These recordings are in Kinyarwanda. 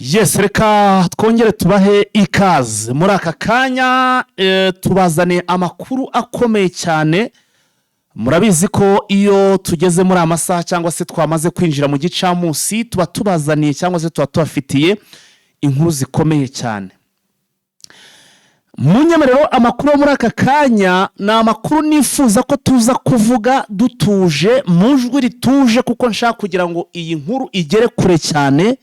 Yes, reka twongere tubahe ikaze muri aka kanya tubazane amakuru akomeye cyane. Murabizi ko iyo tugeze muri amasaha cyangwa se twamaze kwinjira mu gicamunsi tuba tubazaniye cyangwa se tuba tubafitiye inkuru zikomeye cyane. Munyemerero amakuru muri aka kanya ni amakuru nifuza ko tuza kuvuga dutuje mu jwi rituje, kuko nshaka kugira ngo iyi nkuru igere kure cyane.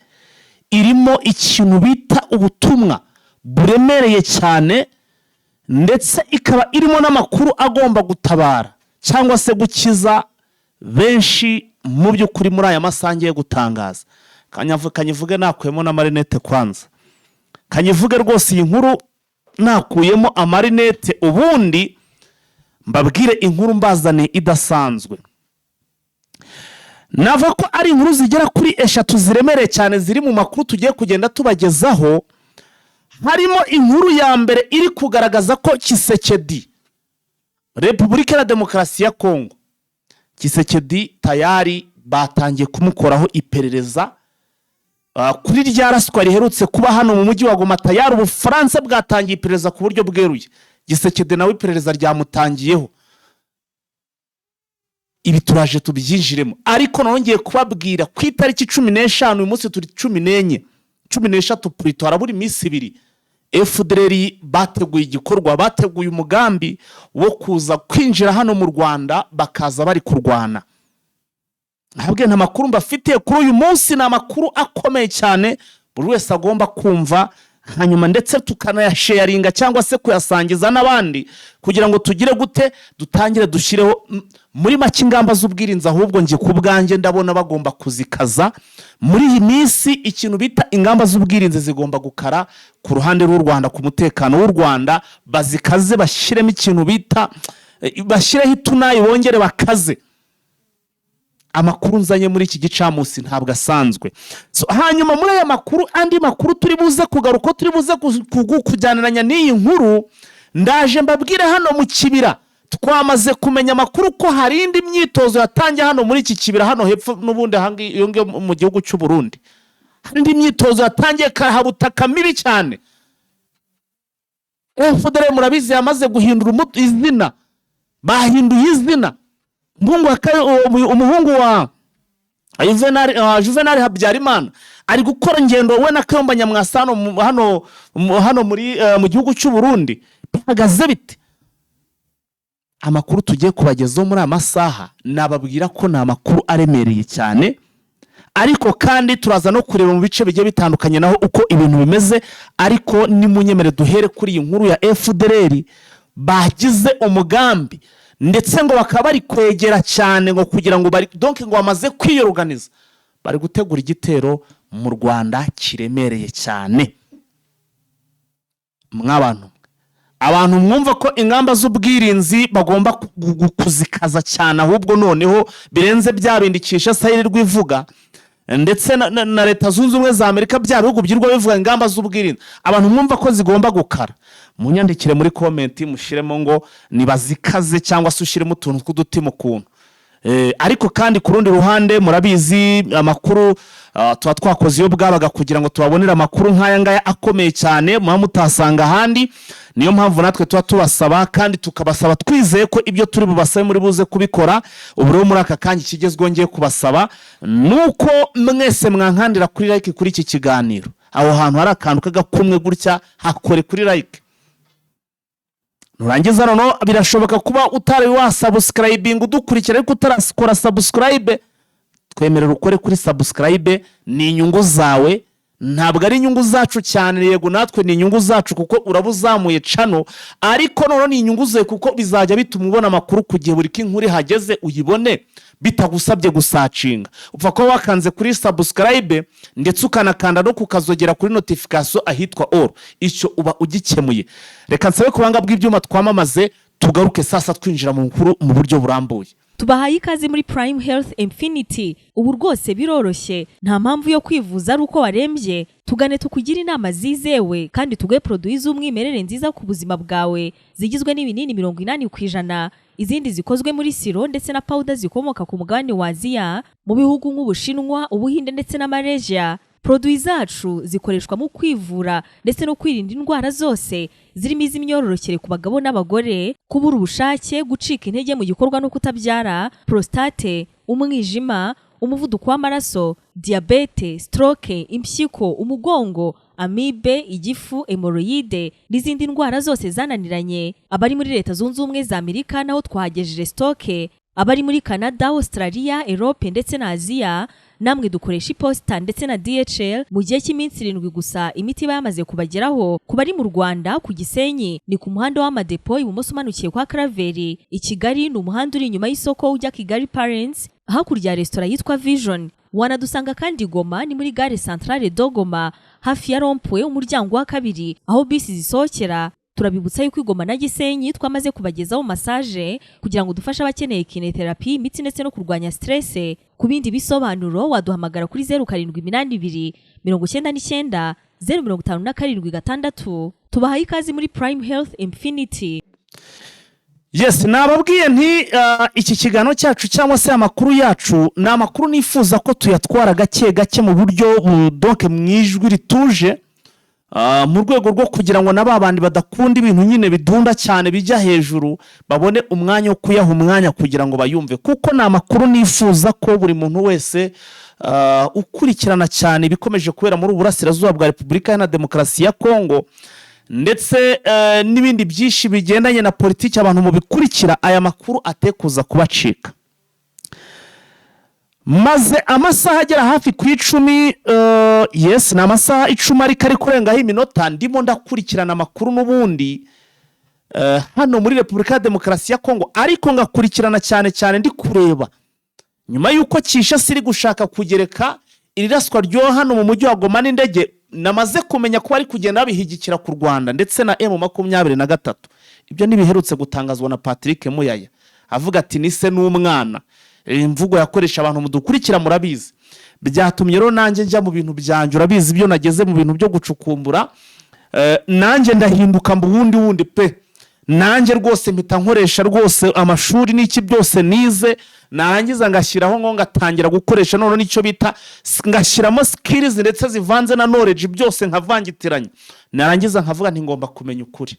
Irimo ikintu bita ubutumwa buremereye cyane, ndetse ikaba irimo n'amakuru agomba gutabara cyangwa se gukiza benshi mu by'ukuri muri aya masaha ngiye gutangaza. Kanyivuge nakuyemo n'amarinete kwanza. Kanyivuge rwose iyi nkuru nakuyemo amarinete, ubundi mbabwire inkuru mbazane idasanzwe. Nava ko ari inkuru zigera kuri 3 ziremereye cyane ziri mu makuru tugiye kugenda tubagezaho. Harimo inkuru ya mbere iri kugaragaza ko Tshisekedi, Repubulika ya Demokarasi ya Kongo, Tshisekedi tayari batangiye kumukoraho iperereza kuri rya raswa riherutse kuba hano mu mujyi wa Goma. Tayari Ubufaransa bwatangiye iperereza ku buryo bweruye. Tshisekedi nawe iperereza ryamutangiyeho. Ibi turaje tubyinjiremo, ariko nongeye kubabwira ku itariki 15 uyu munsi turi 14 purito harabura iminsi 2 FDLR bateguye igikorwa, bateguye umugambi wo kuza kwinjira hano mu Rwanda bakaza bari kurwana. Ntabwo nta makuru mbafitiye kuri uyu munsi, na makuru akomeye cyane buri wese agomba kumva, hanyuma ndetse tukanayasharinga cyangwa se kuyasangiza n'abandi kugira ngo tugire gute dutangire dushireho muri make ingamba z'ubwirinzi. Ahubwo nje ku bwanjye ndabona bagomba kuzikaza muri iyi minsi. Ikintu bita ingamba z'ubwirinzi zigomba gukara ku ruhande rw'u Rwanda, ku mutekano w'u Rwanda bazikaze, bashyiremo ikintu bita bashyireho itunayi bongere bakaze. Amakuru nzanye muri iki gicamunsi ntabwo asanzwe. Hanyuma muri aya makuru, andi makuru turi buze kugaruka, turi buze kujyaniranya n'iyi nkuru, ndaje mbabwire hano mu kibira twamaze kumenya amakuru ko hari indi myitozo yatangiye hano muri iki kibira hano hepfo n'ubundi yonge mu gihugu cy'u Burundi. Hari indi myitozo yatangiye kahabutaka mibi cyane. FDLR murabizi yamaze guhindura izina, bahinduye izina. Umuhungu wa Juvenal Habyarimana ari gukora ngendo we na Kayumba Nyamwasa hano muri mu gihugu cy'u Burundi. Bihagaze bite? Amakuru tugiye kubagezaho muri amasaha nababwira ko na makuru aremereye cyane, ariko kandi turaza no kureba mu bice bigiye bitandukanye naho uko ibintu bimeze. Ariko ni munyemere duhere kuri iyi nkuru ya FDLR bagize umugambi, ndetse ngo bakaba bari kwegera cyane ngo kugira ngo donc ngo bamaze kwiyorganiza, bari gutegura igitero mu Rwanda kiremereye cyane. Abantu mwumva ko ingamba z'ubwirinzi bagomba kuzikaza cyane, ahubwo noneho birenze byabindikisha sayiri rwivuga, ndetse na Leta Zunze Ubumwe za Amerika bya bihugu byirwa bivuga ingamba z'ubwirinzi. Abantu mwumva ko zigomba gukara, munyandikire muri comment mushiremo ngo nibazikaze cyangwa se ushiremo utuntu tw'udutima kuntu. Ariko kandi ku rundi ruhande murabizi amakuru tuba twakoze iyo bwabaga kugira ngo tubabonere amakuru nk'aya ngaya akomeye cyane mutasanga ahandi. Niyo mpamvu natwe tuba tubasaba kandi tukabasaba twizeye ko ibyo turi bubasabe muri buze kubikora. Ubu rero muri aka kanya ikigezweho ngiye kubasaba nuko mwese mwankandira kuri like kuri iki kiganiro. Aho hantu hari akantu kagakumwe gutya, hakore kuri like. Nurangiza noneho birashoboka kuba utari wasubscribing udukurikira ariko utarakora subscribe, twemerera ukore kuri subscribe. Ni inyungu zawe, ntabwo ari inyungu zacu cyane. Yego natwe ni inyungu zacu kuko urabuzamuye channel, ariko noneho ni inyungu zawe kuko bizajya bituma ubona amakuru ku gihe buri kinkuri hageze uyibone bitagusabye gusacinga. Upfa ko wakanze kuri subscribe ndetse ukanakanda no kukazogera kuri notification ahitwa all. Icyo uba ugikemuye. Reka nsabe kubanga bw'ibyuma twamamaze tugaruke sasa twinjira mu nkuru mu buryo burambuye. Tubahaye ikaze muri Prime Health Infinity. Ubu rwose biroroshye, nta mpamvu yo kwivuza ari uko warembye. Tugane tukugira inama zizewe kandi tuguhe produit z'umwimerere nziza ku buzima bwawe, zigizwe n'ibinini 80%, izindi zikozwe muri siro ndetse na powder zikomoka ku mugabane wa Aziya, mu bihugu nk'Ubushinwa, Ubuhinde ndetse na Malaysia. Produit zacu zikoreshwa mu kwivura ndetse no kwirinda indwara zose zirimo iz'imyororokere ku bagabo n'abagore, kubura ubushake, gucika intege mu gikorwa no kutabyara, prostate, umwijima, umuvuduko w'amaraso, diabete, stroke, impyiko, umugongo, amibe, igifu, hemorrhoide n'izindi ndwara zose zananiranye. Abari muri Leta Zunze Ubumwe za Amerika naho twahagejeje stoke, abari muri Canada, Australia, Europe ndetse na Aziya namwe dukoresha iposita ndetse na DHL mu gihe cy'iminsi 7 gusa imiti yamaze kubageraho. Ku bari mu Rwanda ku Gisenyi ni ku muhanda w'Amadepo ibumoso umanukiye kwa Karaveri. I Kigali ni umuhanda uri inyuma y'isoko ujya Kigali Parents hakurya ya restaurant yitwa Vision. Wanadusanga kandi Goma ni muri gare centrale Dogoma hafi ya Rompwe umuryango wa kabiri aho bisi zisohokera. Turabibutsa yuko Goma na Gisenyi twamaze kubagezaho massage kugira ngo dufashe abakeneye kinetherapy, imiti ndetse no kurwanya stress. Ku bindi bisobanuro waduhamagara kuri 0782 99 057 tubahaye ikazi muri Prime Health Infinity. Yes, nababwiye nti iki kiganiro cyacu cyangwa se amakuru yacu ni amakuru nifuza ko tuyatwara gake gake mu buryo donc mwijwi rituje, mu rwego rwo kugira ngo n'ababandi badakunda ibintu nyine bidunda cyane bijya hejuru babone umwanya wo kuyaha umwanya kugira ngo bayumve, kuko ni amakuru nifuza ko buri muntu wese ukurikirana cyane bikomeje kubera muri Burasirazuba bwa Repubulika ya Demokarasi ya Kongo ndetse n'ibindi byinshi bigendanye na politiki abantu mu bikurikira aya makuru atekuza kubacika. Maze amasaha agera hafi ku 10, yes na amasaha 10 ariko ari kurengaho iminota ndimo ndakurikirana amakuru n'ubundi hano muri Repubulika ya Demokarasi ya Kongo, ariko ngakurikirana cyane ndi kureba nyuma yuko Kinshasa iri gushaka kugereka iriraswa ryo hano mu mujyi wa Goma n'indege. Namaze kumenya ko ari kugenda bihigikira ku Rwanda ndetse na M23. Ibyo nibiherutse gutangazwa na Patrick Muyaya avuga ati nise n'umwana. Imvugo yakoresha abantu mudukurikira murabizi. Byatumye rero nanjye njya mu bintu byanje, urabizi byo nageze mu bintu byo gucukumbura, nanjye ndahinduka wundi pe. Nanjye rwose mpita nkoresha rwose amashuri n'iki byose nize, nangiza ngashyiraho ngo ngatangira gukoresha none nicyo bita ngashyiramo skills ndetse zivanze na knowledge byose nkavangitiranye. Narangiza nkavuga nti ngomba kumenya ukuri.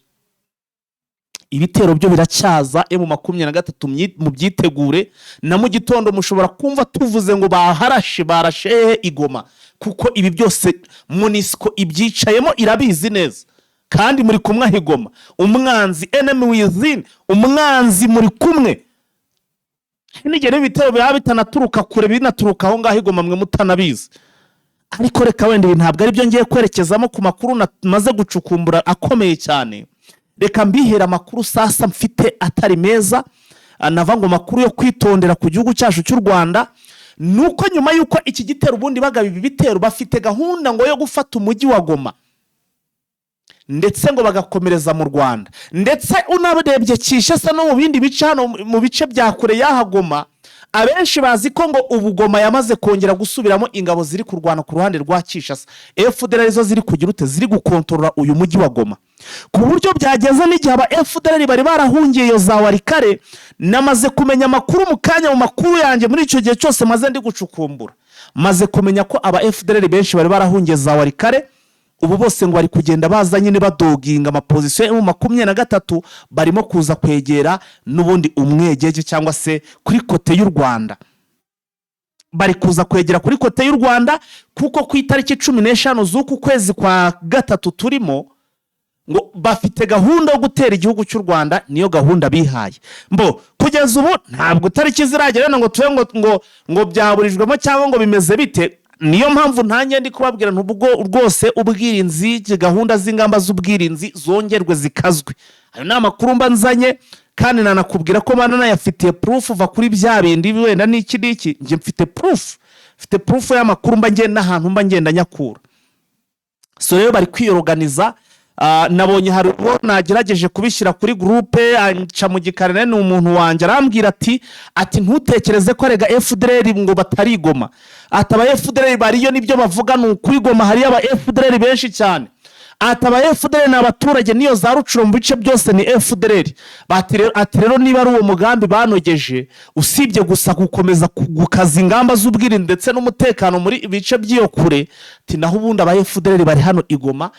Ibitero byo biracyaza M23 mu byitegure, na mu gitondo mushobora kumva tuvuze ngo barashe Igoma, kuko ibi byose Monisco ibyicayemo irabizi neza kandi muri kumwe Igoma. Umwanzi enemy within, umwanzi muri kumwe. Nigere ibitero bitanaturuka kure binaturuka aho ngaho Igoma mwe mutanabizi. Ariko reka wenda ntabwo ari byo ngiye kwerekezamo ku makuru maze gucukumbura akomeye cyane. Reka mbihera makuru sasa mfite atari meza, navango makuru yo kwitondera ku gihugu cyacu cy'u Rwanda. Nuko nyuma yuko iki gitero ubundi bagaba ibi bitero bafite gahunda ngo yo gufata umujyi wa Goma ndetse ngo bagakomereza mu Rwanda, ndetse unabarebye Kinshasa no mu bindi bice hano mu bice bya kure yaha Goma. Abenshi bazi ko ngo ubu Goma yamaze kongera gusubiramo ingabo ziri kurwana ku ruhande rwa Kinshasa. FDLR zo ziri kugira ute ziri gukontorora uyu mujyi wa Goma, ku buryo byageze n'igihe aba FDLR bari barahungiye yo za Warikare. Namaze kumenya makuru mu kanya mu makuru yanjye muri icyo gihe cyose maze ndi gucukumbura, maze kumenya ko aba FDLR benshi bari barahungiye za Warikare. Ubu bose ngo bari kugenda baza nyine badoginga amaposition M23, barimo kuza kwegera n'ubundi umwegeje cyangwa se kuri kote y'u Rwanda. Bari kuza kwegera kuri kote y'u Rwanda kuko ku itariki 15 z'uku kwezi kwa gatatu turimo ngo bafite gahunda yo gutera igihugu cy'u Rwanda. Niyo gahunda bihaye. Mbo kugeza ubu ntabwo tariki ziragera ngo tuwe ngo byaburijwemo cyangwa ngo bimeze bite. Niyo mpamvu ntanye ndi kubabwira ntubwo rwose ubwirinzi, gahunda z'ingamba z'ubwirinzi zongerwe zikazwe. Ayo na makuru mba nzanye kandi nanakubwira ko bana yafitiye proof va kuri bya bindi wenda n'iki nje mfite proof y'amakuru mba ngenda ahantu mba ngenda nyakura. So rero bari kwiyorganiza. Nabonye hari uwo nagerageje kubishyira kuri groupe anca mu gikarene ni umuntu wanje arambwira ati ntutekereze ko rega FDLR ngo batari Goma. Ataba FDLR bariyo nibyo bavuga n'ukuri Goma hari aba FDLR benshi cyane. ataba FDL n'abaturage niyo za Rucuro mu bice byose ni FDL. Ati rero niba ari uwo mugambi banogeje usibye gusa gukomeza gukaza ingamba z'ubwirinzi ndetse n'umutekano muri bice by'iyo kure, ati naho ubundi aba FDL bari hano Igoma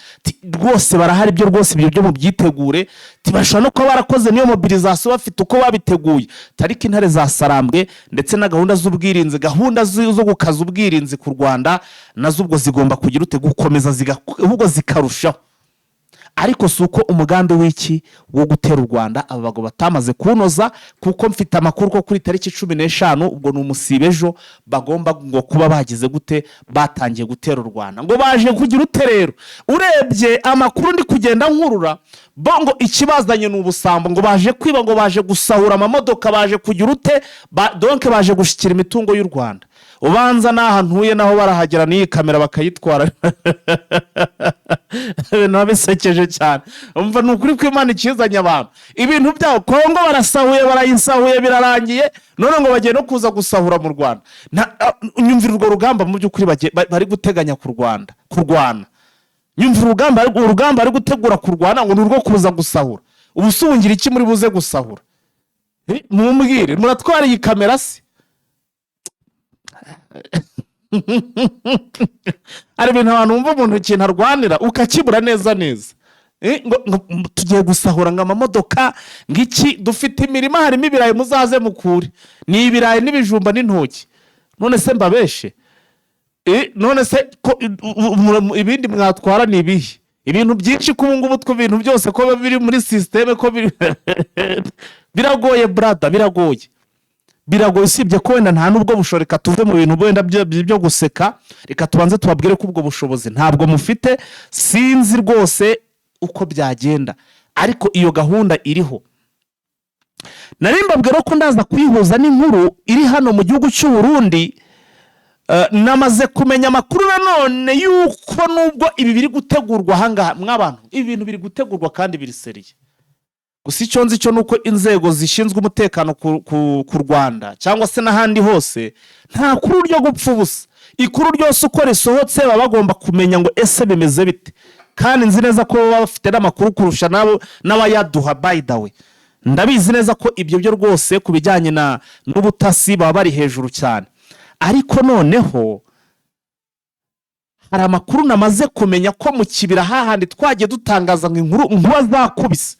rwose barahari byo rwose ibyo mu byitegure, tibashobora no kuba barakoze niyo mobilization bafite uko babiteguye, tariki intare za Sarambwe ndetse na gahunda z'ubwirinzi, gahunda zo gukaza ubwirinzi ku Rwanda nazo ubwo zigomba kugira ute gukomeza ahubwo zikarushaho. Ariko suko umugambi w'iki wo gutera u Rwanda aba bago batamaze kunoza, kuko mfite amakuru ko kuri tariki 15 ubwo ni umusibe ejo bagomba ngo kuba bagize gute batangiye gutera u Rwanda, ngo baje kugira ute rero. Urebye amakuru ndi kugenda nkurura bongo ikibazanye n'ubusambo, ngo baje kwiba, ngo baje gusahura amamodoka, baje kugira ute donc baje gushikira imitungo y'u Rwanda. Ubanza naha ntuye naho barahagera n'iyi kamera bakayitwara. Nabisekeje cyane. Umva nukuri ko Imana ikizanya abantu ibintu byabo. Kongo barasahuye barayisahuye birarangiye, none ngo bagiye no kuza gusahura mu Rwanda. Nyumvira urwo rugamba mu by'ukuri bari guteganya ku Rwanda kurwana. Nyumvira urugamba ari gutegura kurwana ngo nurwo kuza gusahura. Ubusungira iki muri buze gusahura? Mumbwire muratwara iyi kamera se? Ari ibintu abantu bumva umuntu ikintu arwanira ukakibura neza neza. Tugiye gusahura ngo amamodoka ngiki dufite imirima harimo ibirayi muzaze mukure, ni ibirayi n'ibijumba n'intoki. None se mbabeshe? None se ko ibindi mwatwara ni ibihe? Ibintu byinshi kubungubu ibintu byose ko biri muri systeme ko biragoye brother, biragoye usibye ko wenda nta nubwo bushoreka tuve mu bintu wenda byo guseka. Reka tubanze tubabwire ko ubwo bushobozi ntabwo mufite, sinzi rwose uko byagenda, ariko iyo gahunda iriho. Narimbabwira ko ndaza kuyihuza n'inkuru iri hano mu gihugu cy'u Burundi. Namaze kumenya amakuru nanone yuko nubwo ibi biri gutegurwa hanga mw'abantu, ibintu biri gutegurwa kandi biri seriye. Gusa icyo nzi cyo nuko inzego zishinzwe umutekano ku Rwanda cyangwa se n'ahandi hose nta kuru ryo gupfa ubusa. Ikuru ryose uko risohotse baba bagomba kumenya ngo ese bimeze bite, kandi nzi neza ko baba bafite n'amakuru kurusha nabo n'abayaduha. By the way, ndabizi neza ko ibyo byo rwose kubijyanye n'ubutasi baba bari hejuru cyane. Ariko noneho hari amakuru namaze kumenya ko mu kibira hahandi twagiye dutangaza ngo inkuba zakubise.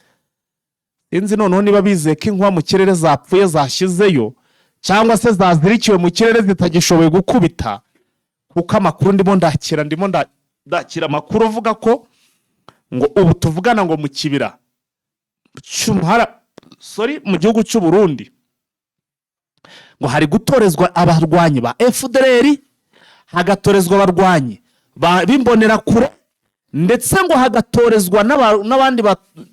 Inzi noneho niba bizeye ko inkuba mu kirere zapfuye zashizeyo cyangwa se zazirikiwe mu kirere zitagishoboye gukubita, kuko amakuru ndimo ndakira amakuru avuga ko ngo ubu tuvugana ngo mu kibira mu gihugu cy'u Burundi ngo hari gutorezwa abarwanyi ba FDL, hagatorezwa abarwanyi bimbonera kure, ndetse ngo hagatorezwa n'abandi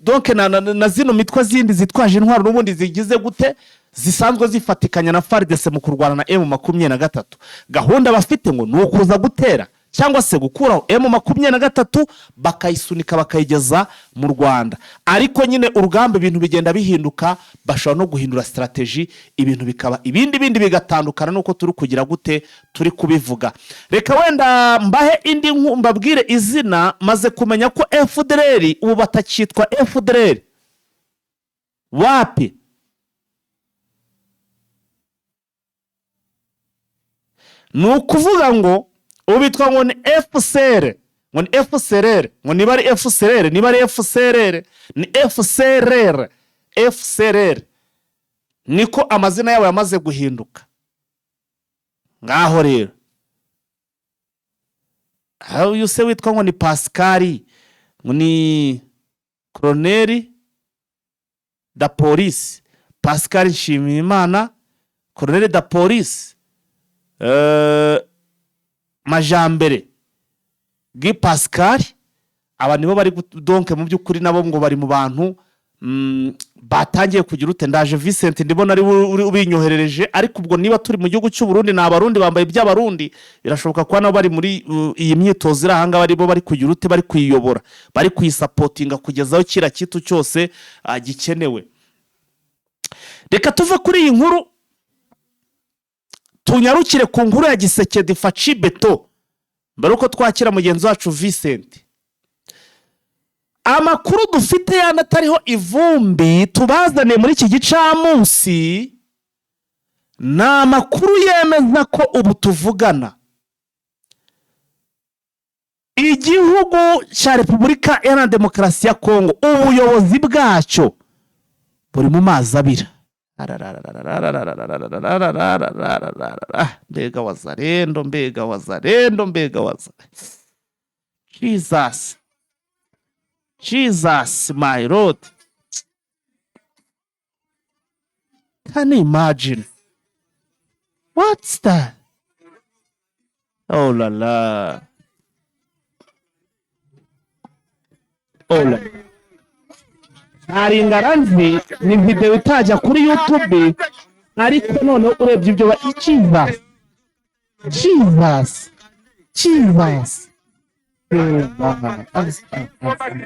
donc na zino mitwe zindi zitwaje intwaro n'ubundi zigize gute zisanzwe zifatikanya na FARDC mu kurwana na M23. Gahunda bafite ngo nukuza gutera cyangwa se gukuraho M23 bakayisunika bakayigeza mu Rwanda. Ariko nyine urugamba ibintu bigenda bihinduka, bashobora no guhindura strategy, ibintu bikaba ibindi bigatandukana nuko turi kugira gute turi kubivuga. Reka wenda mbahe indi mbabwire izina maze kumenya ko FDL ubu batakitwa FDL. Wapi? Nukuvuga ngo ubitwa ngo ni FCR, ngo ni FCR, ngo niba ari FCR, niba ari FCR, ni FCR. FCR niko amazina yabo yamaze guhinduka. Ngaho rero aho yose witwa ngo ni Pascal, ngo ni Colonel da Police Pascal Nshimiyimana, Colonel da Police Majambere Guy Pascal. Aba nibo bari donc mu by'ukuri nabo ngo bari mu bantu batangiye kugira ute. Ndaje Vincent ndibona ari ubinyoherereje, ariko ubwo niba turi mu gihugu cy'u Burundi n'abarundi bambaye by'abarundi, birashoboka ko nabo bari muri iyi myitozo irahanga bari bo bari kugira ute, bari kuyiyobora, bari kuyisupportinga kugezaho kira kitu cyose gikenewe. Reka tuve kuri iyi nkuru tunyarukire ku nkuru ya Gisekedi Faci Beto mbere uko twakira mugenzi wacu Vincent. amakuru dufite yanatariho ivumbi tubazaniye muri iki gicamunsi ni amakuru yemeza ko ubu tuvugana igihugu cya Repubulika Iharanira Demokarasi ya Kongo ubuyobozi bwacyo buri mu mazi abira. Mbega wazarendo, mbega wazarendo, mbega wazarendo. Jesus, my Lord. Can you imagine? What's that? Oh la la. Oh la. Haringaranzi ni video itajya kuri YouTube ariko none urebye ibyo ba Jesus.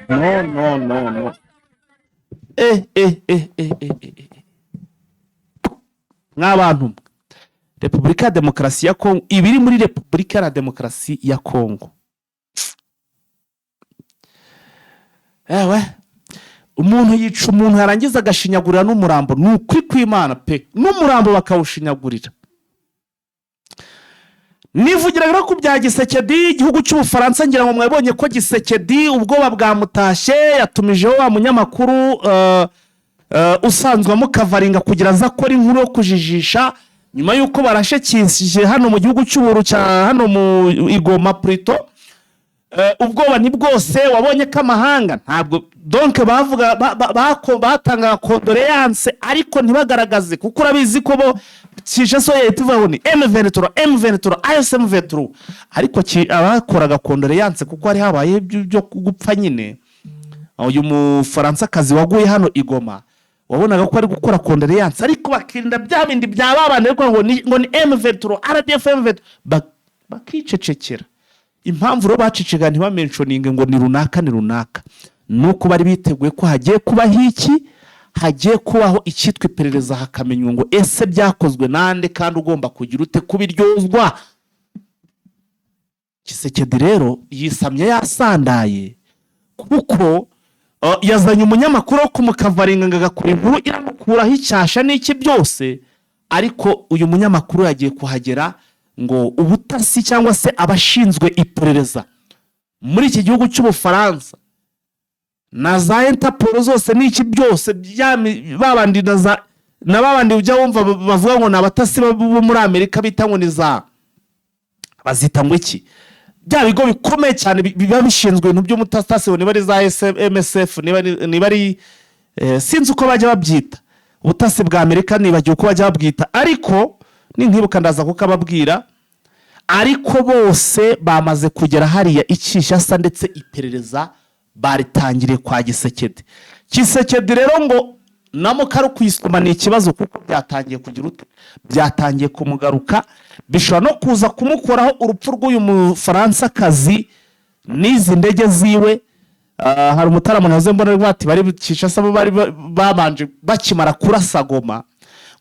No. Nk'abantu Repubulika ya Demokarasi ya Kongo ibiri muri Repubulika ya Demokarasi ya Kongo. Umuntu yica umuntu yarangiza agashinyagurira n'umurambo n'ukuri kw'Imana pe n'umurambo bakawushinyagurira. Nivugira rero ku bya Gisekedi igihugu cy'Ubufaransa ngira ngo mwabonye ko Gisekedi ubwoba bwamutashye yatumijeho wa munyamakuru usanzwe amukavaringa kugira aza akora inkuru yo kujijisha nyuma yuko barashekishije hano mu gihugu cy'Uburu cya hano mu Igoma Prito. Ubwoba ni bwose wabonye ko amahanga ntabwo donc bavuga batanga condoléance ariko ntibagaragaze kuko urabizi ko bo kije soye tuvaho ni M23 ASM23 ariko abakoraga condoléance kuko ari habaye byo gupfa nyine. Uyu mu Faransa kazi waguye hano Igoma wabonaga ko ari gukora condoléance ariko bakirinda bya bindi byababane ngo ni M23 RDF M23 bakicecekera. Impamvu ro bacicega ntibamentioninge ngo ni runaka nuko bari biteguye ko hagiye kubaho iki, hagiye kubaho icyitwa iperereza hakamenywa ngo ese byakozwe nande kandi ugomba kugira ute kubiryozwa. Gisekedi rero yisamye yasandaye kuko yazanye umunyamakuru wo kumukavaringa ngagakora inkuru iramukuraho icyasha n'iki byose ariko uyu munyamakuru yagiye kuhagera ngo ubutasi cyangwa se abashinzwe iperereza muri iki gihugu cy'Ubufaransa na za Interpol zose n'iki byose babandi na babandi ujya wumva bavuga ngo nabatasi bo muri Amerika bita ngo ni za bazita ngo iki bya bigo bikomeye cyane biba bishinzwe ibintu by'umutasi niba ari za MSF niba ari sinzi uko bajya babyita ubutasi bwa Amerika nibagiye uko bajya babwita ariko ninkibuka ndaza kukababwira ariko bose bamaze kugera hariya ikishasa ndetse iperereza baritangiriye kwa Gisekedi. Gisekedi rero ngo namukaro kwisoma ni ikibazo kuko byatangiye kugira ute byatangiye kumugaruka bishobora no kuza kumukoraho urupfu rw'uyu Mufaransa kazi n'izi ndege ziwe. Hari umutaramo nazo mbona bati bari Kinshasa bari babanje bakimara kurasa Goma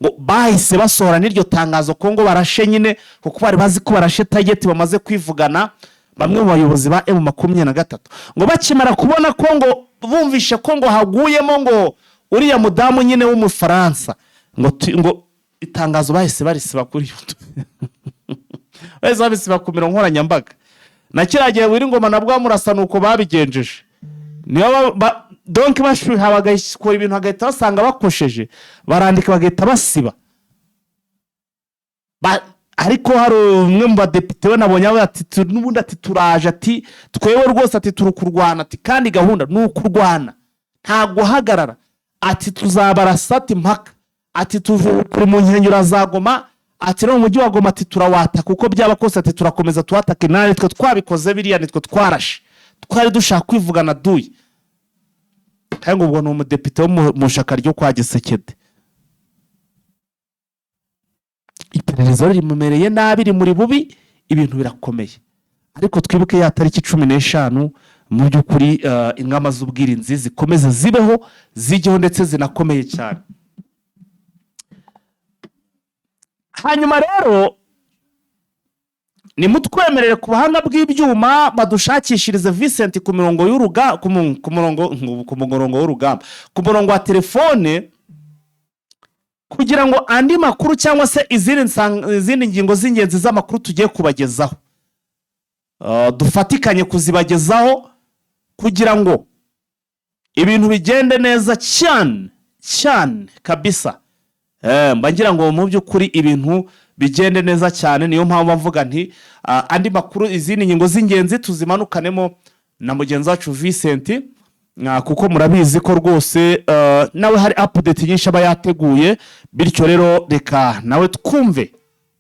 ngo bahise basohora n'iryo tangazo ko ngo barashe nyine kuko bari bazi ko barashe target bamaze kwivugana bamwe mu bayobozi ba M23 ngo bakimara kubona ko ngo bumvishe ko ngo haguyemo ngo uriya mudamu nyine w'Umufaransa ngo itangazo bahise barisiba kuri YouTube bahise babisiba ku mirongo nkoranyambaga na kiragiye wiri ngoma nabwo murasa nuko babigenjeje niyo donc bashuha bagakora ibintu hagahita basanga bakosheje barandika bagahita basiba ariko hari umwe mu badepite we nabonye ati n'ubundi ati turaje ati twewe rwose ati turukurwana ati kandi gahunda nukurwana nta guhagarara ati tuzabarasa ati mpaka ati turi mu nkengero za Goma ati no mu mujyi wa Goma ati turawata kuko byaba kose ati turakomeza tuwatake nari twe twabikoze biriya nitwe twarashe twari dushaka kwivugana duye kandi ubwo no umudepite wo mu shaka ryo kwa Gisekedi. Iperereza rimumereye nabi ri muri bubi ibintu birakomeye ariko twibuke ya tariki 15 mu byukuri ingama z'ubwirinzi zikomeze zibeho zijyeho ndetse zinakomeye cyane. Hanyuma rero nimutwemerere ku buhanga bw'ibyuma badushakishirize Vincent ku murongo w'urugamba, ku murongo wa telefone, kugira ngo andi makuru cyangwa se izindi ngingo z'ingenzi z'amakuru tugiye kubagezaho dufatikanye kuzibagezaho, kugira ngo ibintu bigende neza cyane kabisa. Mbagira ngo mu by'ukuri ibintu bigende neza cyane, niyo mpamvu bavuga nti andi makuru, izindi ngingo z'ingenzi tuzimanukanemo na mugenzi wacu Vincent, kuko murabizi ko rwose nawe hari update nyinshi aba yateguye, bityo rero reka nawe twumve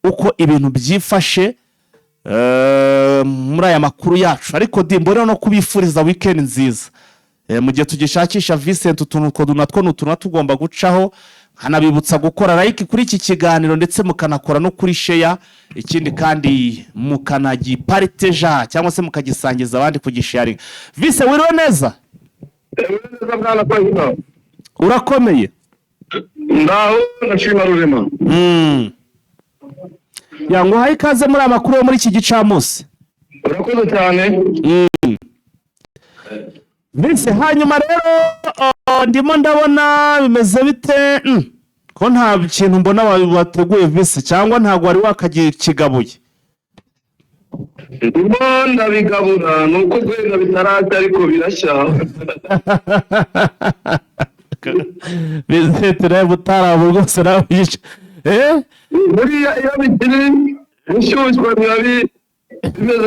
uko ibintu byifashe muri aya makuru yacu. Ariko mbona no kubifuriza weekend nziza mu gihe tugishakisha Vincent, utuntu natwo tugomba gucaho, hanabibutsa gukora like kuri iki kiganiro ndetse mukanakora no kuri share, ikindi kandi mukanagipartager cyangwa se mukagisangiza abandi kugisharing. Vincent, wiriwe neza? Urakomeye? Ndaho ndashima Rurema. Yango hayi kaze muri amakuru yo muri iki gicamunsi. Urakoze cyane. Vincent, hanyuma rero ndimo ndabona bimeze bite? Ko nta kintu mbona wateguye Vincent, cyangwa ntago wari wakagiye kigabuye? Ndimo ndabigabura nuko gwenda bitarata ariko birashya. Vincent rero utarabu rwose nabiyica. Buriya iyo bikiri bishyushywa bimeze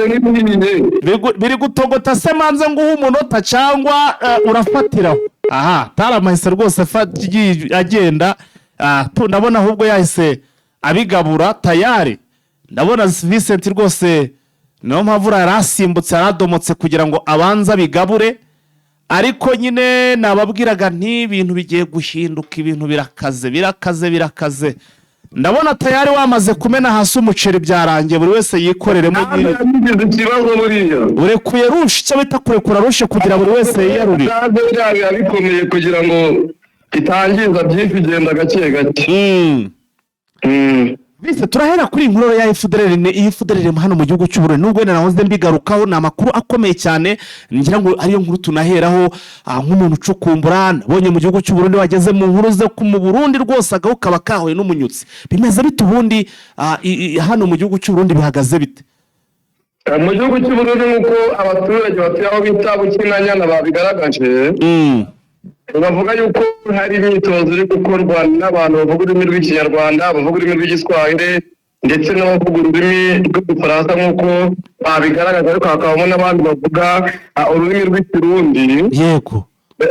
nk'ibinini. Biri gutogota se manze nguha umunota cyangwa urafatiraho? Aha, taramahise rwose agenda. Ndabona ahubwo yahise abigabura tayari. Ndabona Vincent rwose niyo mpamvu yarasimbutse yaradomotse kugira ngo abanza bigabure, ariko nyine nababwiraga nti ibintu bigiye guhinduka, ibintu birakaze. Ndabona tayari wamaze kumena hasi umuceri, byarangiye buri wese yikoreremo nyine. Urekuye rushe, icyo bita kurekura rushe kugira buri wese yiyarurire. Bikomeye kugira ngo itangiza byinshi igenda gake gake. Bise turahera kuri inkuru ya FDLR hano mu gihugu cy'u Burundi. Nubwo nahoze mbigarukaho, na makuru akomeye cyane, ngira ngo ariyo nkuru tunaheraho nk'umuntu ucukumbura. Nabonye mu gihugu cy'u Burundi wageze mu nkuru zo mu Burundi rwose agaho kaba kahoye n'umunyutsi. Bimeze bite ubundi hano mu gihugu cy'u Burundi, bihagaze bite? Mu gihugu cy'u Burundi nuko abaturage batuye aho bita Bukinanyana babigaragaje. Bavuga yuko hari imyitozo iri gukorwa n'abantu bavuga ururimi rw'Ikinyarwanda, bavuga ururimi rw'Igiswahili ndetse n'abavuga ururimi rw'Igifaransa nk'uko babigaragaza, ariko hakabamo n'abandi bavuga ururimi rw'Ikirundi. Yego.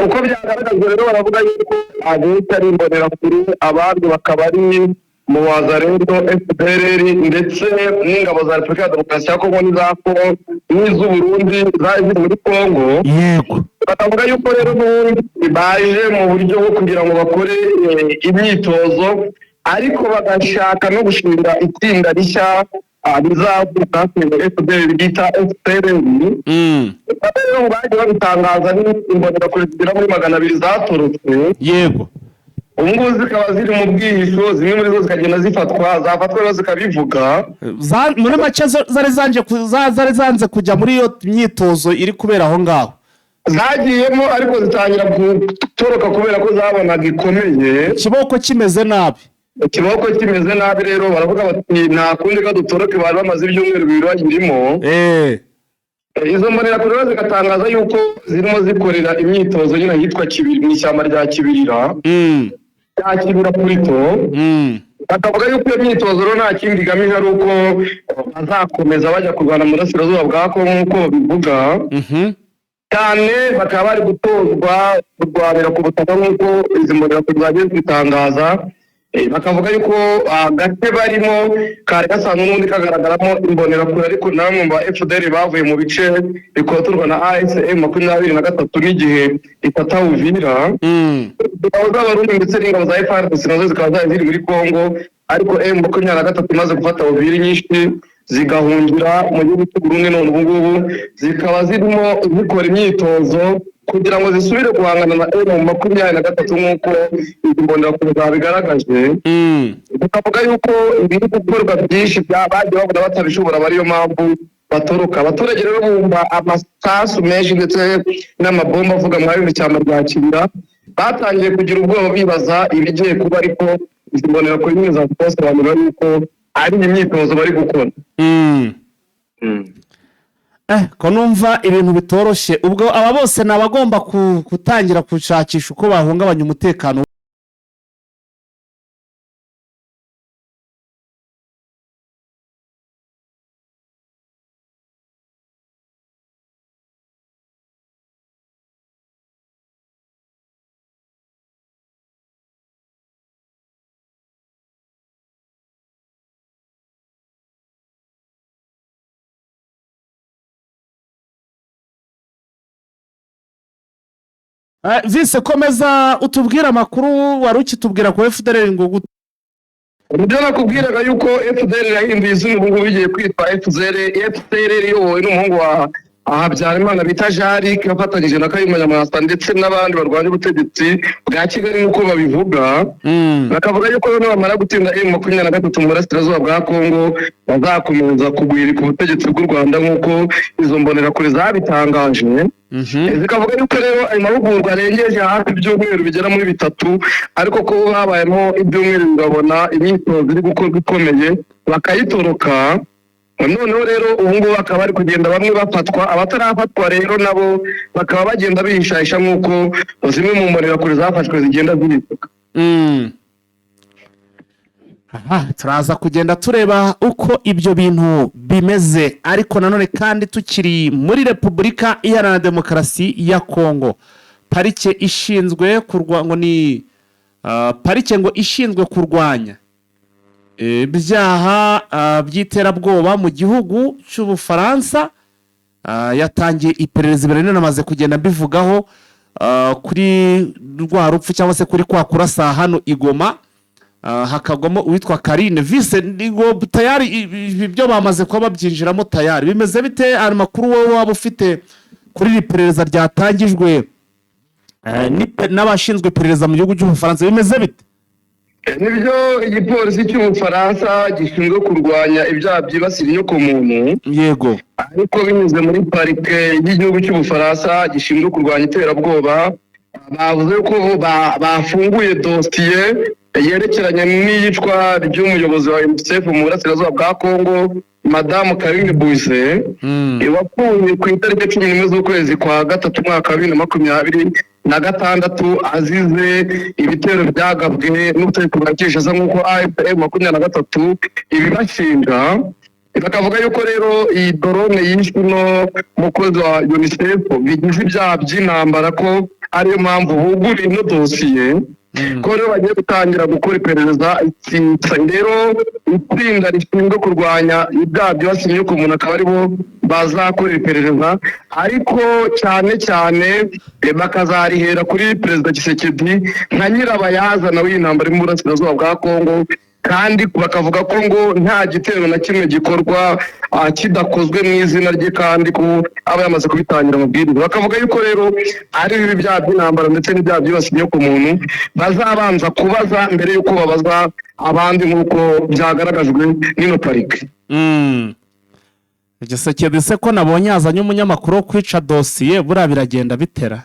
Uko byagaragazwa rero baravuga yuko abita ari imbonerakure, abandi bakaba ari mu Wazalendo, FDLR ndetse n'ingabo za Repubulika ya Demokarasi ya Kongo n'iz'u Burundi zari ziri muri Kongo. Yego. Bakavuga yuko rero baje mu buryo bwo kugira ngo bakore imyitozo, ariko bagashaka no gushinga itsinda rishya rizavuka FDLR bita FPRL. Rero baje babitangaza n'imbonerakure zigera muri 200 zatorotse. Yego. Ngubu zikaba ziri mu bwihisho, zimwe muri zo zikagenda zafatwa zikabivuga. Muri make zari zanze kujya muri iyo myitozo iri kubera aho ngaho. Zagiyemo ariko zitangira gutoroka kubera ko zabonaga ikomeye. Ikiboko kimeze nabi. Rero baravuga bati nta kundi ko dutoroke, bari bamaze ibyumweru 2 bagirimo. Izo mbonerakure zigatangaza yuko zirimo zikorera imyitozo nyine yitwa Kibiri, mu ishyamba rya Kibirira. Kibira Purito. Bakavuga yuko iyo myitozo rero nta kindi igamije ari uko bazakomeza bajya kurwana mu burasirazuba bwa Kongo nk'uko bivuga. Cyane bakaba bari gutozwa kurwanira ku butaka nk'uko izi mbonerakure zagiye zitangaza. Bakavuga yuko agace barimo kari gasanzwe n'ubundi kagaragaramo imbonerakure, ariko namwe mu FDLR bavuye mu bice bikotorwa na ASM 23 n'igihe ifata Uvira. Ingabo z'Abarundi ndetse n'ingabo za FARDC nazo zikaba ziri muri Kongo, ariko M23 imaze gufata Uvira nyinshi zigahungira mu gihugu cy'u Burundi, none ubu ngubu zikaba zirimo zikora imyitozo kugira ngo zisubire guhangana na M23 nk'uko izi mbonerakure zabigaragaje. Tukavuga yuko ibiri gukorwa byinshi bagiye bavuga batabishobora, bariyo mpamvu batoroka. Abaturage rero bumva amasasu menshi ndetse n'amabomba avuga mwayo mu cyamba rya Kibira, batangiye kugira ubwoba bibaza ibigiye kuba, ariko izi mbonerakure nyine zasobanura yuko ari imyitozo bari gukora. Ko numva ibintu bitoroshye. Ubwo aba bose nabagomba gutangira gushakisha uko bahungabanya umutekano. Vise komeza utubwira amakuru wari ukitubwira ko FDLR ngo gute. Ibyo nakubwiraga yuko FDLR yahinduye izina ubu ngubu bigiye kwitwa FDLR iyobowe n'umuhungu wa Habyarimana bita Jari, yafatanyije na Kayumba Nyamwasa ndetse n'abandi barwanya ubutegetsi bwa Kigali nk'uko babivuga. Bakavuga yuko bamara gutsinda M23 mu burasirazuba bwa Kongo bazakomeza kugwirika ubutegetsi bw'u Rwanda nk'uko izo mbonerakure zabitangaje. Zikavuga yuko rero ayo mahugurwa arengeje hafi ibyumweru bigera muri 3, ariko ko habayemo ibyumweru bigabona imyitozo iri gukorwa ikomeye bakayitoroka. Noneho rero ubu ngubu bakaba bari kugenda bamwe bafatwa, abatarafatwa rero nabo bakaba bagenda bihishahisha nk'uko zimwe mu mbonerakure zafashwe zigenda zibisuka. Turaza kugenda tureba uko ibyo bintu bimeze, ariko nanone kandi tukiri muri Repubulika Iharanira Demokarasi ya Kongo, parike ishinzwe kurwanya ni parike ngo ishinzwe kurwanya ibyaha by'iterabwoba mu gihugu cy'Ubufaransa yatangiye iperereza. Ibintu namaze kugenda bivugaho kuri rwa rupfu cyangwa se kuri kwa kurasa hano Igoma, hakagwamo uwitwa Karine. Vise ngo tayari ibyo bamaze kuba babyinjiramo tayari. Bimeze bite amakuru wowe waba ufite kuri iperereza ryatangijwe n'abashinzwe iperereza mu gihugu cy'Ubufaransa? Bimeze bite? Nibyo igipolisi cy'Ubufaransa gishinzwe kurwanya ibyaha byibasira inyokomuntu, yego, ariko binyuze muri parike y'igihugu cy'Ubufaransa gishinzwe kurwanya iterabwoba, bavuze ko bafunguye dosiye yerekeranye n'iyicwa ry'umuyobozi wa UNICEF mu burasirazuba bwa Kongo, Madame Karine Bouise, wapfuye ku itariki 11 z'ukwezi kwa gatatu mwaka wa 2026 azize ibitero byagabwe n'ubutegetsi bwa Kinshasa nk'uko AFM 23 ibibashinja. Bakavuga yuko rero iyi drone yishwe no mukozi wa UNICEF bigize ibyaha by'intambara, ko ariyo mpamvu buguriye ino dosiye, ko rero bagiye gutangira gukora iperereza. Rero itsinda rishinzwe kurwanya ibyaha byibasira inyokomuntu akaba aribo bazakora iperereza, ariko cyane cyane bakazarihera kuri Perezida Tshisekedi nka nyirabayazana w'intambara mu burasirazuba bwa Kongo, kandi bakavuga ko ngo nta gitero na kimwe gikorwa kidakozwe mu izina rye, kandi ko aba yamaze kubitangira amabwiriza. Bakavuga yuko rero ari ibi byaha by'intambara ndetse n'ibyaha byibasiye inyokomuntu bazabanza kubaza mbere y'uko babaza abandi nk'uko byagaragajwe n'ino parike. Igisekedi se ko nabonye yazanye umunyamakuru wo kwica dosiye, buriya biragenda bitera?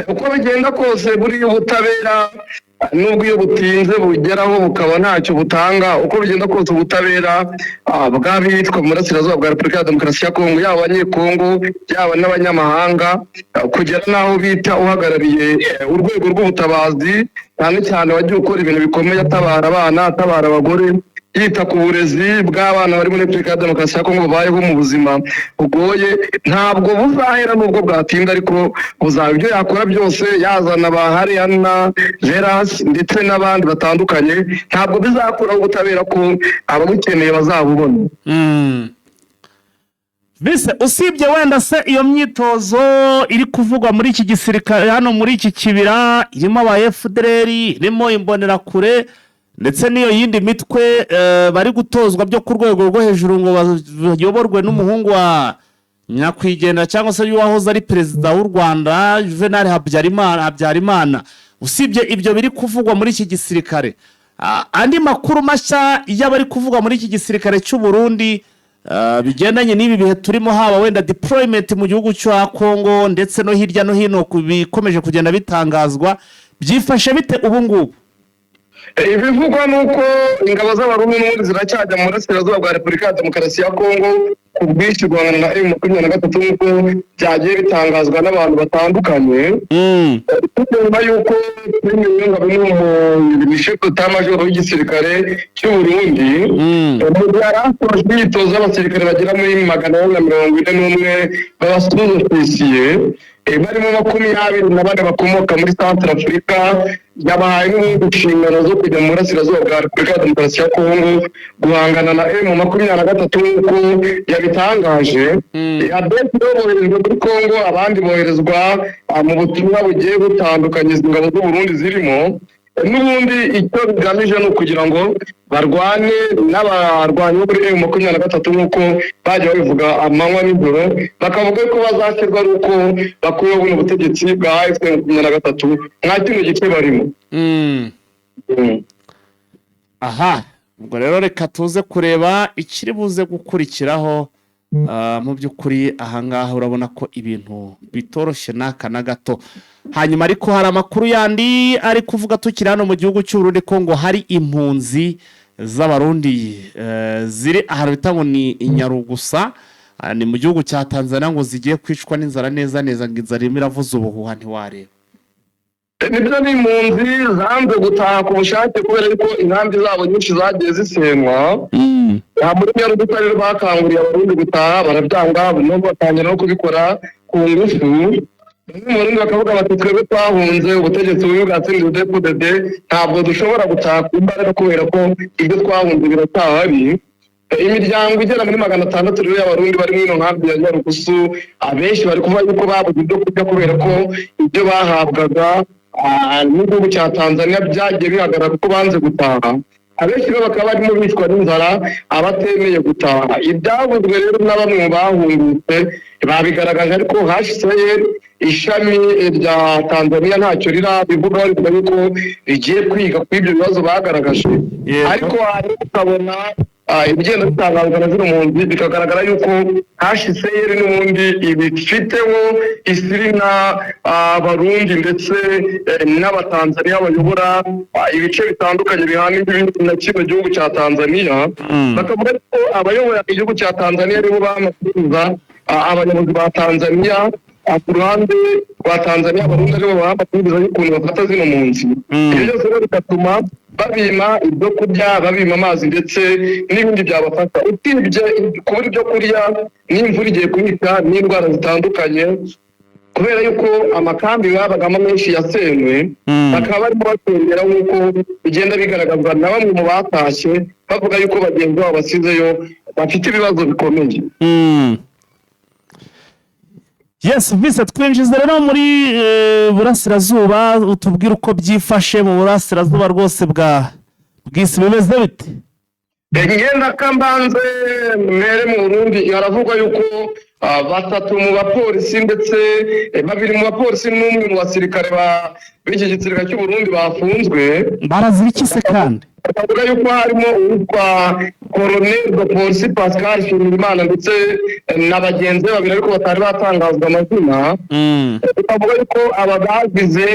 Uko bigenda kose buriya ubutabera nubwo iyo butinze bugeraho bukaba ntacyo butanga, uko bigenda kose ubutabera bw'abitwa mu burasirazuba bwa Repubulika ya Demokarasi ya Kongo, yaba abanyekongo yaba n'abanyamahanga, kugera n'aho bita uhagarariye urwego rw'ubutabazi cyane cyane wagiye ukora ibintu bikomeye, atabara abana, atabara abagore, yita ku burezi bw'abana bari muri Repubulika ya Demokarasi ya Kongo babayeho mu buzima bugoye. Ntabwo buzahera nubwo bwatinda, ariko buzaba ibyo yakora byose, yazana ba Hariana Geras ndetse n'abandi batandukanye, ntabwo bizakuraho ubutabera ko ababukeneye bazabubona. Bise usibye wenda se iyo myitozo iri kuvugwa muri iki gisirikare hano muri iki kibira, irimo aba FDLR, irimo imbonerakure ndetse n'iyo yindi mitwe bari gutozwa byo ku rwego rwo hejuru ngo bayoborwe n'umuhungu wa nyakwigendera cyangwa se y'uwahoze ari perezida w'u Rwanda Juvenal Habyarimana. Usibye ibyo biri kuvugwa muri iki gisirikare, andi makuru mashya y'abari kuvugwa muri iki gisirikare cy'u Burundi bigendanye n'ibi bihe turimo, haba wenda deployment mu gihugu cya Kongo ndetse no hirya no hino bikomeje kugenda bitangazwa, byifashe bite ubu ngubu? Ibivugwa nuko ingabo z'abarundi n'ubundi ziracyajya mu burasirazuba bwa Repubulika ya Demokarasi ya Kongo ku bwinshi guhangana na M23 nk'uko byagiye bitangazwa n'abantu batandukanye. Nyuma y'uko mu bishefu tamajoro w'igisirikare cy'u Burundi mu byarasoje imyitozo y'abasirikare bagera muri 141 b'abasuzofisiye barimo 24 bakomoka muri Central Africa, yabahaye inshingano zo kujya mu burasirazuba bwa Repubulika ya Demokarasi ya Kongo guhangana na M23 nk'uko yabitangaje. Abenshi boherezwa muri Kongo, abandi boherezwa mu butumwa bugiye butandukanye ingabo z'u Burundi zirimo. N'ubundi icyo bigamije ni ukugira ngo barwane n'abarwanyi bo muri M23 nk'uko bajya babivuga amanywa n'ijoro, bakavuga ko bazashyirwa ari uko bakuyeho buno butegetsi bwa M23 nta kino gice barimo. Aha, ubwo rero reka tuze kureba ikiri buze gukurikiraho. Mu by'ukuri ahangaha urabona ko ibintu bitoroshye n'aka na gato. Hanyuma ariko hari amakuru yandi ari kuvuga tukiri hano mu gihugu cy'u Burundi ko ngo hari impunzi z'abarundi ziri ahantu bita ngo ni Inyarugusa, ni mu gihugu cya Tanzania, ngo zigiye kwicwa n'inzara neza ngo inzara irimo iravuza ubuhuha ntiwareba. Nibyo ni impunzi zanze gutaha ku bushake kubera ko inkambi zabo nyinshi zagiye zisenywa. Muri Nyarugusa rero bakanguriye abarundi gutaha, barabyanga, nubwo batangira no kubikora ku ngufu. Muri bakavuga bati twebwe twahunze ubutegetsi bubi bwa CNDD-FDD, ntabwo dushobora gutaha ku mbaraga kubera ko ibyo twahunze biratahari. Imiryango igera muri 600 rero y'abarundi bari muri nkambi ya Nyarugusa, abenshi bari kuvuga yuko babuze ibyo kurya kubera ko ibyo bahabwaga n'igihugu cya Tanzania byagiye bihagarara kuko banze gutaha. Abenshi bakaba barimo bicwa n'inzara, abatemeye gutaha. Ibyavuzwe rero na bamwe mu bahungutse babigaragaje, ariko HCR ishami rya Tanzania ntacyo rirabivuga, rivuga yuko rigiye kwiga ku ibyo bibazo bagaragaje. Ariko ukabona ibigenda bitangazwa na zino mpunzi bikagaragara yuko HCR n'ubundi ibifiteho isirina abarundi ndetse n'abatanzania bayobora ibice bitandukanye bihana na kino gihugu cya Tanzania. Bakavuga ko abayobora igihugu cya Tanzania aribo bamasubiza abayobozi ba Tanzania, ku ruhande rwa Tanzania abarundi aribo bamasubiza y'ukuntu bafata zino mpunzi. Ibyo byose rero bigatuma babima ibyo kurya, babima amazi ndetse n'ibindi byabafasha. Utibye kubura ibyo kurya n'imvura igiye kubica n'indwara zitandukanye, kubera yuko amakambi babagamo menshi yasenywe, bakaba barimo batongera nk'uko bigenda bigaragazwa na bamwe mu batashye, bavuga yuko bagenzi babo basizeyo bafite ibibazo bikomeye. Yes, Vincent, twinjiza rero muri burasirazuba, utubwira uko byifashe mu burasirazuba rwose bw'isi bimeze bite? Ngenda kambanze mere mu Burundi haravugwa yuko 3 mu bapolisi ndetse 2 mu bapolisi n'umwe mu basirikare b'iki gisirikare cy'u Burundi bafunzwe. Barazira iki se kandi? Bavuga yuko harimo uwitwa Colonel de Police Pascal Shimimana ndetse na bagenzi babiri ariko batari batangazwa amazina. Bavuga yuko abagagize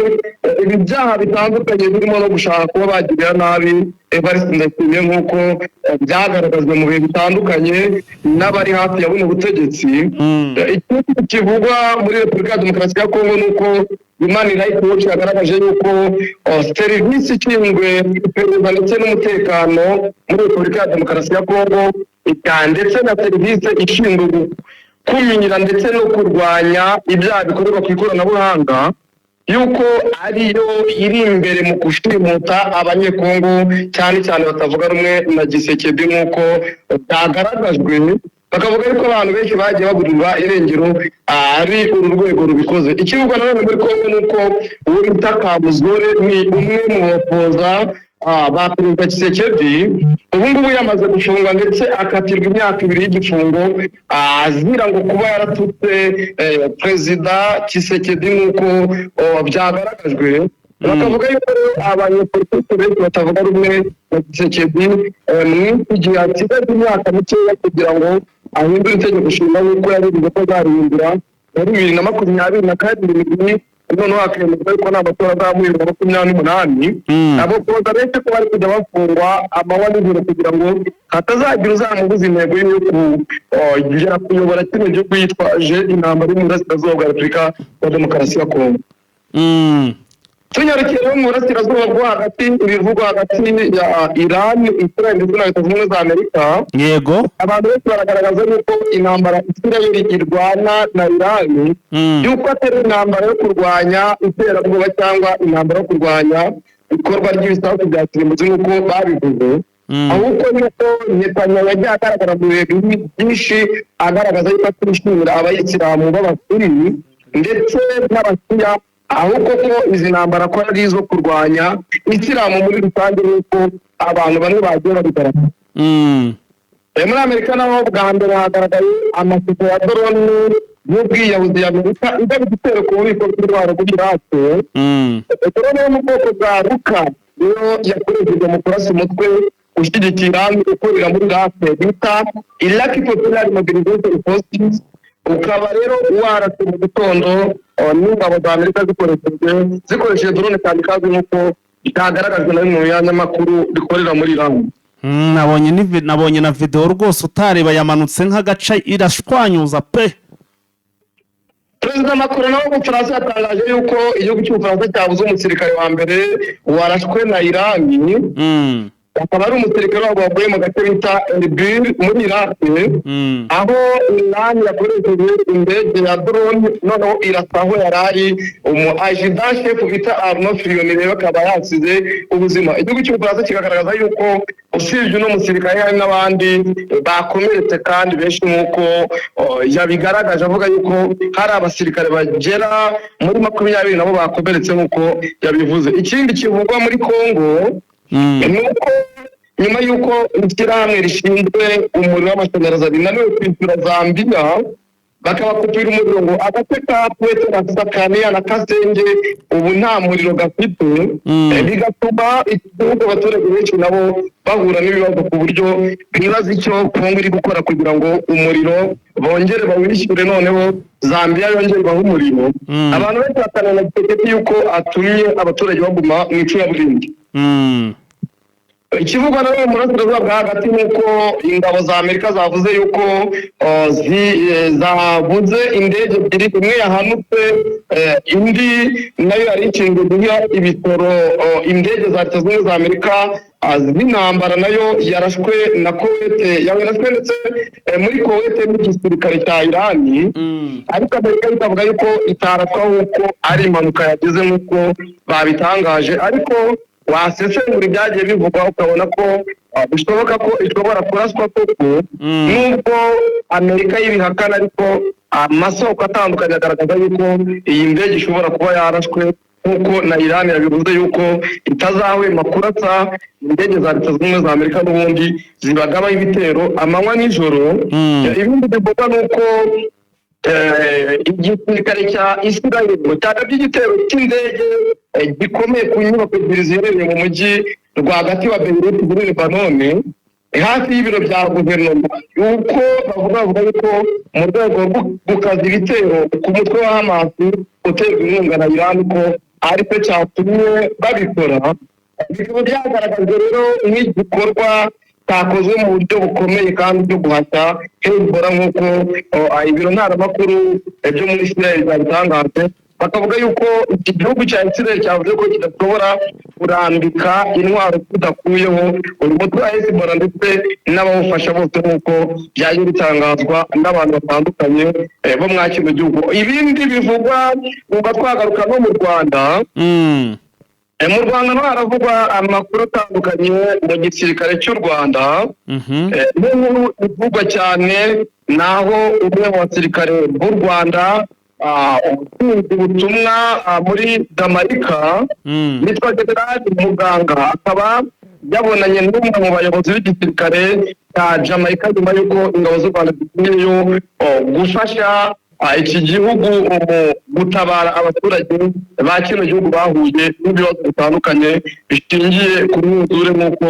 ibyaha bitandukanye birimo no gushaka kuba bagirira nabi Evariste Ndayishimiye nk'uko byagaragajwe mu bihe bitandukanye n'abari hafi ya buno butegetsi. Ikindi kivugwa muri Repubulika ya Demokarasi ya Kongo nuko Human Rights Watch yagaragaje yuko serivisi ishinzwe iperereza ndetse n'umutekano muri Repubulika ya Demokarasi ya Kongo ndetse na serivisi ishinzwe gukumira ndetse no kurwanya ibyaha bikorerwa ku ikoranabuhanga yuko ariyo iri imbere mu gushimuta abanyekongo cyane cyane batavuga rumwe na Gisekedi nk'uko byagaragajwe. Bakavuga yuko abantu benshi bagiye baburirwa irengero ari uru rwego rubikoze. Ikivugwa nanone muri Kongo nuko uwo bita Kamuzore ni umwe mu bapoza ba Perezida Tshisekedi ubu ngubu yamaze gufungwa ndetse akatirwa imyaka 2 y'igifungo azira ngo kuba yaratutse Perezida Tshisekedi nk'uko byagaragajwe. Bakavuga yuko abanyepolitiki benshi batavuga rumwe na Tshisekedi mu gihe hasigaye imyaka mikeya kugira ngo ahindure itegeko nshinga nk'uko yabivuze ko azarihindura muri 2022 noneho hakemezwa yuko nta matora azamuye 2028 abo kuza benshi ko bari kujya bafungwa amanywa n'ijoro kugira ngo hatazagira uzamubuza intego yo kugera kuyobora kino gihugu yitwaje intambara mu burasirazuba bwa Repubulika ya Demokarasi ya Kongo. Tunyarukira mu burasirazuba bwo hagati ibivugwa hagati ya Iran, Israel ndetse na Leta Zunze Ubumwe za Amerika. Yego. Abantu benshi baragaragaza yuko intambara Israel irwana na Iran yuko atari intambara yo kurwanya iterabwoba cyangwa intambara yo kurwanya ikorwa ry'ibisasu bya kirimbuzi nk'uko babivuze. Ahubwo yuko Netanyahu yagiye agaragara mu bihe byinshi agaragaza yuko atishimira abayisilamu b'abasuni ndetse n'abasiya, ahubwo ko izi ntambara ko ari izo kurwanya isilamu muri rusange nuko abantu bamwe bagiye babigaragaza. Muri Amerika naho bwa mbere hagaragaye amafoto ya drone y'ubwiyahuzi y'Amerika igaba igitero ku bubiko bw'intwaro muri Irake. Drone yo mu bwoko bwa Ruka niyo yakoreshejwe mu kurasa umutwe ushyigikira ukorera muri Irake bita Iraqi Popular Mobilization Forces, ukaba rero warase mu gitondo n'ingabo za Amerika zikoresheje drone kandi kazi nk'uko itagaragajwe na bimwe mu binyamakuru bikorera muri Iran. Nabonye na video rwose utareba yamanutse nk'agace irashwanyuza pe. Perezida Macron nawe w'Ubufaransa yatangaje yuko igihugu cy'Ubufaransa cyabuze umusirikare wa mbere warashwe na Iran. Akaba ari umusirikare waguye mu gace bita Erbil muri Irake, aho Iran yakoresheje indege ya drone noneho irasaho yarari adjudant chef bita Arnaud Frioni rero akaba yasize ubuzima. Igihugu cy'Ubufaransa kikagaragaza yuko usibye no musirikare hari n'abandi bakomeretse kandi benshi nk'uko yabigaragaje avuga yuko hari abasirikare bagera muri 20 nabo bakomeretse nk'uko yabivuze. Ikindi kivugwa muri Kongo nuko nyuma y'uko ishyirahamwe rishinzwe umuriro w'amashanyarazi rinaniwe kwishyura Zambia bakabakupira umuriro ngo agace ka Pwete na Sakania na Kasenge ubu nta muriro gafite, bigatuma igihugu abaturage benshi nabo bahura n'ibibazo ku buryo bibaza icyo Kongo iri gukora kugira ngo umuriro bongere bawishyure noneho Zambia yongere bahe umuriro. Abantu benshi bakanana Tshisekedi yuko atumye abaturage baguma mu icuraburindi. Ikivugwa nawe mu burasirazuba bwa hagati nuko ingabo za Amerika zavuze yuko zabuze indege ebyiri, imwe yahanutse indi nayo yari ikinze guha ibitoro indege za Leta Zunze Ubumwe za Amerika z'intambara nayo yarashwe na Kuwait, yarashwe ndetse muri Kuwait n'igisirikare cya Iran, ariko Amerika ikavuga yuko itarashwa kuko ari impanuka yagize nk'uko babitangaje. Ariko wasesengura ibyagiye bivugwa ukabona ko bishoboka ko ishobora kuraswa koko nubwo Amerika y'ibihakana, ariko amasoko atandukanye agaragaza yuko iyi ndege ishobora kuba yarashwe nk'uko na Iran yabivuze yuko itazahwema kurasa indege za Leta Zunze Ubumwe za Amerika n'ubundi zibagabaho ibitero amanywa n'ijoro. Ibindi bivugwa nuko igisirikare cya Israel cyagabye igitero cy'indege gikomeye ku nyubako ebyiri ziherereye mu mujyi rwagati wa Beirut muri Lebanon hafi y'ibiro bya guverinoma, yuko bavuga yuko mu rwego rwo gukaza ibitero ku mutwe wa Hamas uterwa inkunga na Iran ko ari cyo cyatumye babikora. Bikaba byagaragajwe rero nk'igikorwa cyakozwe mu buryo bukomeye kandi byo guhashya Hezbollah nk'uko ibiro ntaramakuru byo muri Israel byabitangaje. Bakavuga yuko iki gihugu cya Israel cyavuze ko kidashobora kurambika intwaro kidakuyeho uyu mutwe wa Hezbollah ndetse n'abawufasha bose nk'uko byaje bitangazwa n'abantu batandukanye bo mwa kino gihugu. Ibindi bivugwa uba twagaruka no mu Rwanda. Mu Rwanda no haravugwa amakuru atandukanye mu gisirikare cy'u Rwanda. Inkuru ivugwa cyane naho umwe mu basirikare b'u Rwanda ubutumwa muri Jamaica nitwa General Muganga, akaba yabonanye n'umwe mu bayobozi b'igisirikare cya Jamaica nyuma y'uko ingabo z'u Rwanda zigiyeyo gufasha iki gihugu mu gutabara abaturage ba kino gihugu bahuye n'ibibazo bitandukanye bishingiye ku mwuzure nk'uko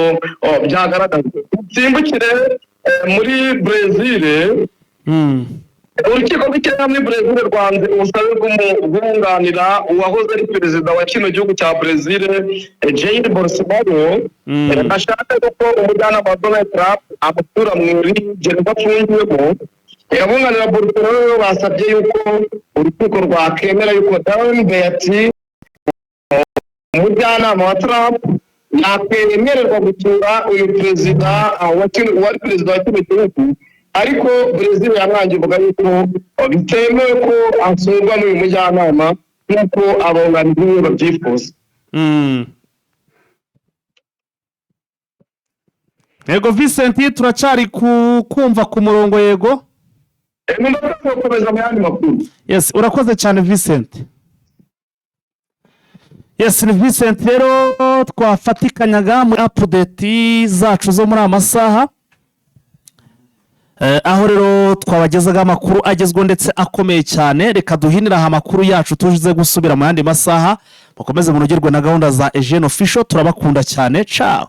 byagaragajwe. Simbukire muri Brazil, urukiko rw'ikirenga muri Brazil rwanze ubusabe bw'umwunganira uwahoze ari perezida wa kino gihugu cya Brazil Jair Bolsonaro, ashaka ko umujyanama wa Donald Trump amutura muri gereza afungiwemo. Abunganira Bolsonaro basabye yuko urukiko rwakemera yuko Dawn Beatty, umujyanama wa Trump, yakwemererwa gutura uyu perezida wari perezida wa kino gihugu, ariko Brazil yamwangiye ivuga yuko bitemewe ko asurwa n'uyu mujyanama nk'uko abunganizi babyifuza. Yego Vincent, turacari kumva ku murongo. Yego yes, urakoze cyane Vincent. Yes, ni Vincent rero twafatikanyaga muri update zacu zo muri amasaha, aho rero twabagezaga amakuru agezweho ndetse akomeye cyane. Reka duhinira aha amakuru yacu tujize gusubira mu yandi masaha. Mukomeze munogerwe na gahunda za Eugene Official, turabakunda cyane. Ciao.